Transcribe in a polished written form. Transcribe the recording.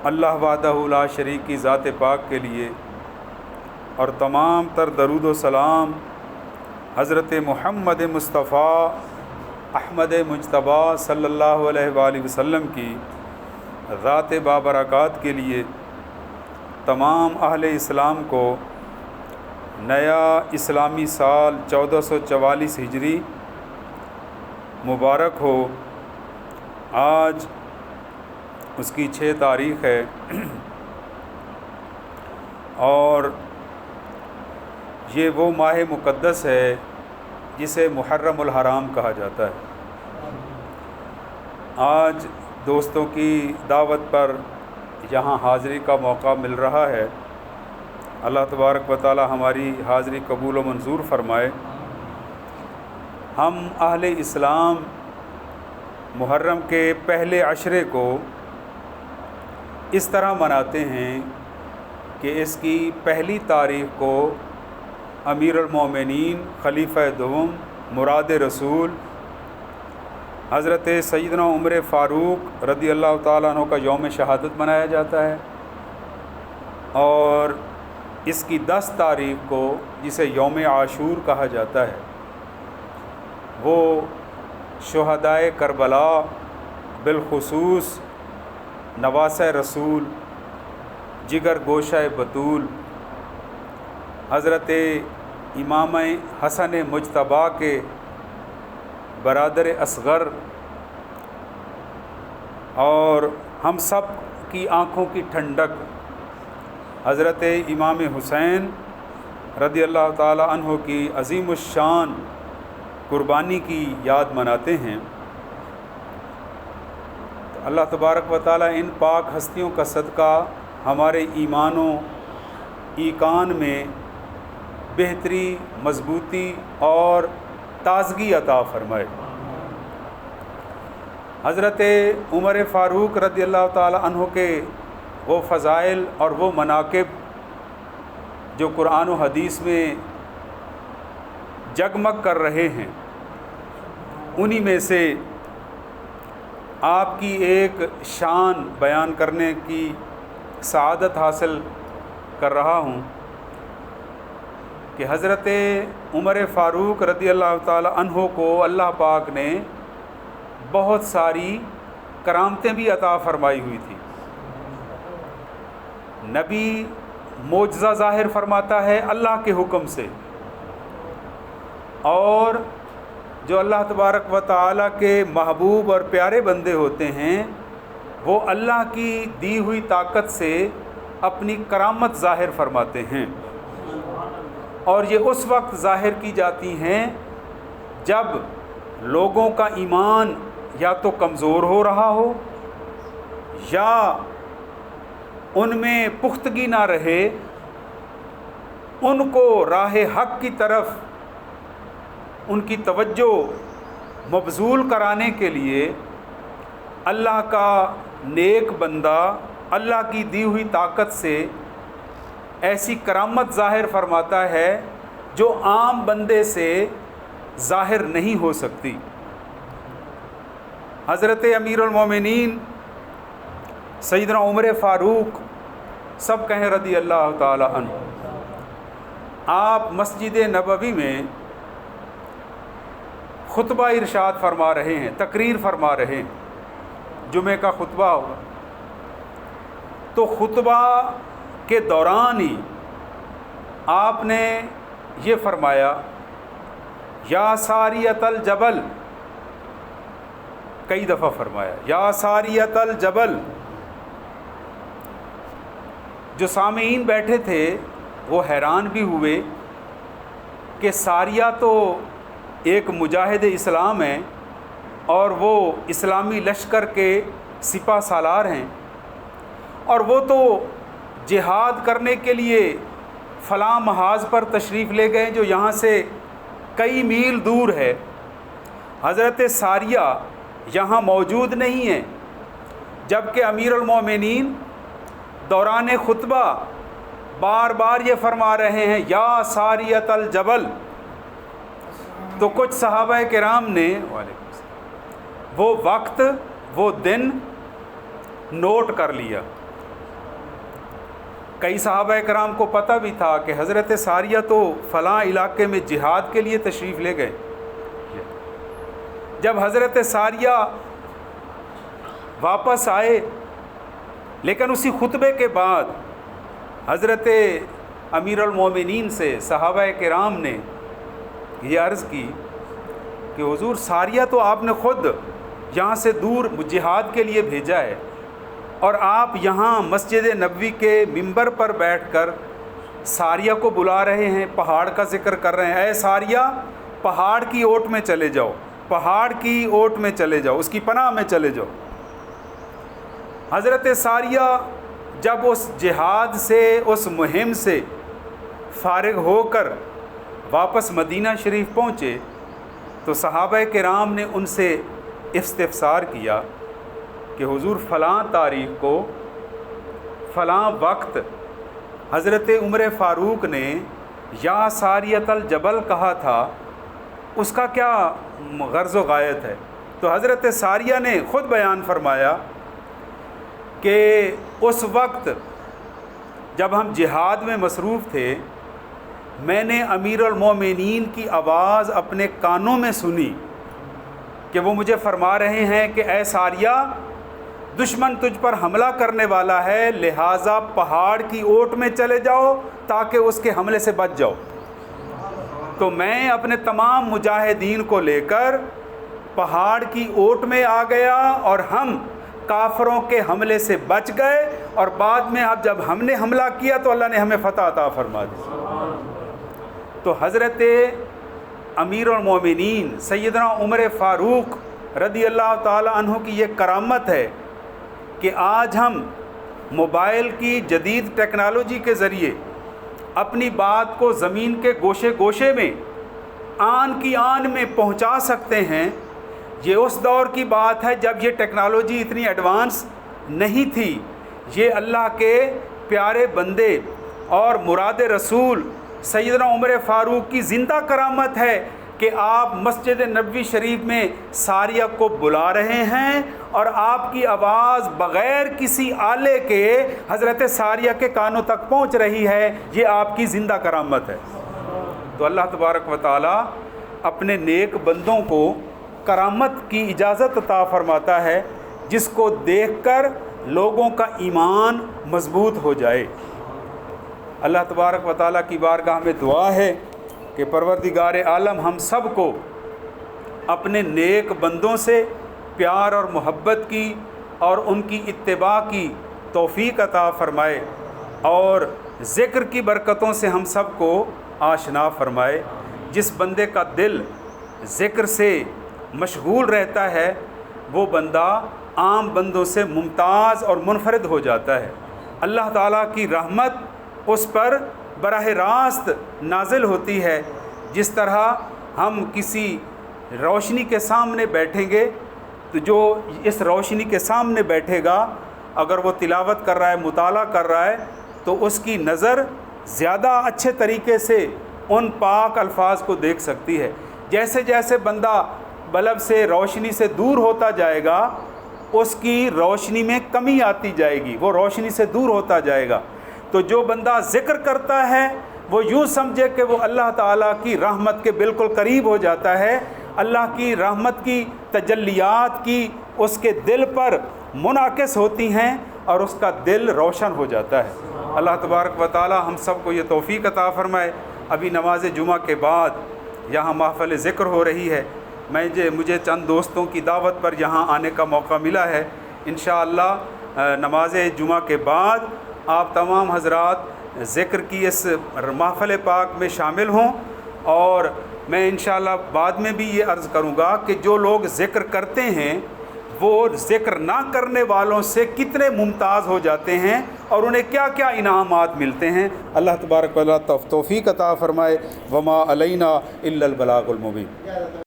اللہ وحدہ لا شریک کی ذات پاک کے لیے اور تمام تر درود و سلام حضرت محمد مصطفیٰ احمد مجتبیٰ صلی اللہ علیہ وآلہ وسلم کی ذات بابرکات کے لیے تمام اہل اسلام کو نیا اسلامی سال 1444 ہجری مبارک ہو۔ آج اس کی 6 تاریخ ہے اور یہ وہ ماہ مقدس ہے جسے محرم الحرام کہا جاتا ہے۔ آج دوستوں کی دعوت پر یہاں حاضری کا موقع مل رہا ہے۔ اللہ تبارک و تعالی ہماری حاضری قبول و منظور فرمائے۔ ہم اہل اسلام محرم کے پہلے عشرے کو اس طرح مناتے ہیں کہ اس کی پہلی تاریخ کو امیر المومنین خلیفہ دوم مراد رسول حضرت سیدنا عمر فاروق رضی اللہ تعالیٰ عنہ کا یوم شہادت منایا جاتا ہے، اور اس کی 10 تاریخ کو جسے یوم عاشور کہا جاتا ہے وہ شہدائے کربلا بالخصوص نواسہ رسول جگر گوشہ بطول حضرت امام حسن مجتبیٰ کے برادر اصغر اور ہم سب کی آنکھوں کی ٹھنڈک حضرت امام حسین رضی اللہ تعالی عنہ کی عظیم الشان قربانی کی یاد مناتے ہیں۔ تو اللہ تبارک و تعالی ان پاک ہستیوں کا صدقہ ہمارے ایمان و ایقان میں بہتری، مضبوطی اور تازگی عطا فرمائے۔ حضرت عمر فاروق رضی اللہ تعالی عنہ کے وہ فضائل اور وہ مناقب جو قرآن و حدیث میں جگمگ کر رہے ہیں، انہی میں سے آپ کی ایک شان بیان کرنے کی سعادت حاصل کر رہا ہوں کہ حضرت عمر فاروق رضی اللہ تعالی عنہ کو اللہ پاک نے بہت ساری کرامتیں بھی عطا فرمائی ہوئی تھی۔ نبی معجزہ ظاہر فرماتا ہے اللہ کے حکم سے، اور جو اللہ تبارک و تعالیٰ کے محبوب اور پیارے بندے ہوتے ہیں وہ اللہ کی دی ہوئی طاقت سے اپنی کرامت ظاہر فرماتے ہیں، اور یہ اس وقت ظاہر کی جاتی ہیں جب لوگوں کا ایمان یا تو کمزور ہو رہا ہو یا ان میں پختگی نہ رہے، ان کو راہ حق کی طرف ان کی توجہ مبذول کرانے کے لیے اللہ کا نیک بندہ اللہ کی دی ہوئی طاقت سے ایسی کرامت ظاہر فرماتا ہے جو عام بندے سے ظاہر نہیں ہو سکتی۔ حضرت امیر المومنین سیدنا عمر فاروق سب کہیں رضی اللہ تعالی عنہ، آپ مسجد نبوی میں خطبہ ارشاد فرما رہے ہیں، تقریر فرما رہے ہیں، جمعہ کا خطبہ ہوگا، تو خطبہ کے دوران ہی آپ نے یہ فرمایا یا ساریت الجبل، کئی دفعہ فرمایا یا ساریت الجبل۔ جو سامعین بیٹھے تھے وہ حیران بھی ہوئے کہ ساریہ تو ایک مجاہد اسلام ہے اور وہ اسلامی لشکر کے سپہ سالار ہیں، اور وہ تو جہاد کرنے کے لیے فلاں محاذ پر تشریف لے گئے جو یہاں سے کئی میل دور ہے، حضرت ساریہ یہاں موجود نہیں ہے، جبکہ امیر المومنین دوران خطبہ بار بار یہ فرما رہے ہیں یا ساریت الجبل۔ تو کچھ صحابہ کرام نے وہ وقت، وہ دن نوٹ کر لیا۔ کئی صحابہ کرام کو پتہ بھی تھا کہ حضرت ساریہ تو فلاں علاقے میں جہاد کے لیے تشریف لے گئے۔ جب حضرت ساریہ واپس آئے، لیکن اسی خطبے کے بعد حضرت امیر المومنین سے صحابہ کرام نے یہ عرض کی کہ حضور ساریہ تو آپ نے خود یہاں سے دور جہاد کے لیے بھیجا ہے، اور آپ یہاں مسجد نبوی کے ممبر پر بیٹھ کر ساریہ کو بلا رہے ہیں، پہاڑ کا ذکر کر رہے ہیں، اے ساریہ پہاڑ کی اوٹ میں چلے جاؤ، پہاڑ کی اوٹ میں چلے جاؤ، اس کی پناہ میں چلے جاؤ۔ حضرت ساریہ جب اس جہاد سے، اس مہم سے فارغ ہو کر واپس مدینہ شریف پہنچے تو صحابہ کرام نے ان سے استفسار کیا کہ حضور فلاں تاریخ کو فلاں وقت حضرت عمر فاروق نے یا ساریۃ الجبل کہا تھا، اس کا کیا غرض و غایت ہے؟ تو حضرت ساریہ نے خود بیان فرمایا کہ اس وقت جب ہم جہاد میں مصروف تھے، میں نے امیر المومنین کی آواز اپنے کانوں میں سنی کہ وہ مجھے فرما رہے ہیں کہ اے ساریہ دشمن تجھ پر حملہ کرنے والا ہے، لہٰذا پہاڑ کی اوٹ میں چلے جاؤ تاکہ اس کے حملے سے بچ جاؤ۔ تو میں اپنے تمام مجاہدین کو لے کر پہاڑ کی اوٹ میں آ گیا اور ہم کافروں کے حملے سے بچ گئے، اور بعد میں اب جب ہم نے حملہ کیا تو اللہ نے ہمیں فتح عطا فرما دی۔ تو حضرت امیر المومنین سیدنا عمر فاروق رضی اللہ تعالی عنہ کی یہ کرامت ہے کہ آج ہم موبائل کی جدید ٹیکنالوجی کے ذریعے اپنی بات کو زمین کے گوشے گوشے میں، آن کی آن میں پہنچا سکتے ہیں۔ یہ اس دور کی بات ہے جب یہ ٹیکنالوجی اتنی ایڈوانس نہیں تھی۔ یہ اللہ کے پیارے بندے اور مراد رسول سیدنا عمر فاروق کی زندہ کرامت ہے کہ آپ مسجد نبوی شریف میں ساریہ کو بلا رہے ہیں اور آپ کی آواز بغیر کسی آلے کے حضرت ساریہ کے کانوں تک پہنچ رہی ہے۔ یہ آپ کی زندہ کرامت ہے۔ تو اللہ تبارک و تعالی اپنے نیک بندوں کو کرامت کی اجازت عطا فرماتا ہے جس کو دیکھ کر لوگوں کا ایمان مضبوط ہو جائے۔ اللہ تبارک و تعالیٰ کی بارگاہ میں دعا ہے کہ پروردگار عالم ہم سب کو اپنے نیک بندوں سے پیار اور محبت کی اور ان کی اتباع کی توفیق عطا فرمائے، اور ذکر کی برکتوں سے ہم سب کو آشنا فرمائے۔ جس بندے کا دل ذکر سے مشغول رہتا ہے وہ بندہ عام بندوں سے ممتاز اور منفرد ہو جاتا ہے۔ اللہ تعالیٰ کی رحمت اس پر براہ راست نازل ہوتی ہے۔ جس طرح ہم کسی روشنی کے سامنے بیٹھیں گے تو جو اس روشنی کے سامنے بیٹھے گا اگر وہ تلاوت کر رہا ہے، مطالعہ کر رہا ہے، تو اس کی نظر زیادہ اچھے طریقے سے ان پاک الفاظ کو دیکھ سکتی ہے۔ جیسے جیسے بندہ بلب سے، روشنی سے دور ہوتا جائے گا اس کی روشنی میں کمی آتی جائے گی، وہ روشنی سے دور ہوتا جائے گا۔ تو جو بندہ ذکر کرتا ہے وہ یوں سمجھے کہ وہ اللہ تعالیٰ کی رحمت کے بالکل قریب ہو جاتا ہے، اللہ کی رحمت کی تجلیات کی اس کے دل پر منعکس ہوتی ہیں اور اس کا دل روشن ہو جاتا ہے۔ اللہ تبارک و تعالیٰ ہم سب کو یہ توفیق عطا فرمائے۔ ابھی نماز جمعہ کے بعد یہاں محفل ذکر ہو رہی ہے، مجھے چند دوستوں کی دعوت پر یہاں آنے کا موقع ملا ہے۔ انشاءاللہ نماز جمعہ کے بعد آپ تمام حضرات ذکر کی اس محفل پاک میں شامل ہوں، اور میں انشاءاللہ بعد میں بھی یہ عرض کروں گا کہ جو لوگ ذکر کرتے ہیں وہ ذکر نہ کرنے والوں سے کتنے ممتاز ہو جاتے ہیں اور انہیں کیا کیا انعامات ملتے ہیں۔ اللہ تبارک و تعالیٰ توفیق عطا فرمائے۔ وما علینا الا البلاغ المبین۔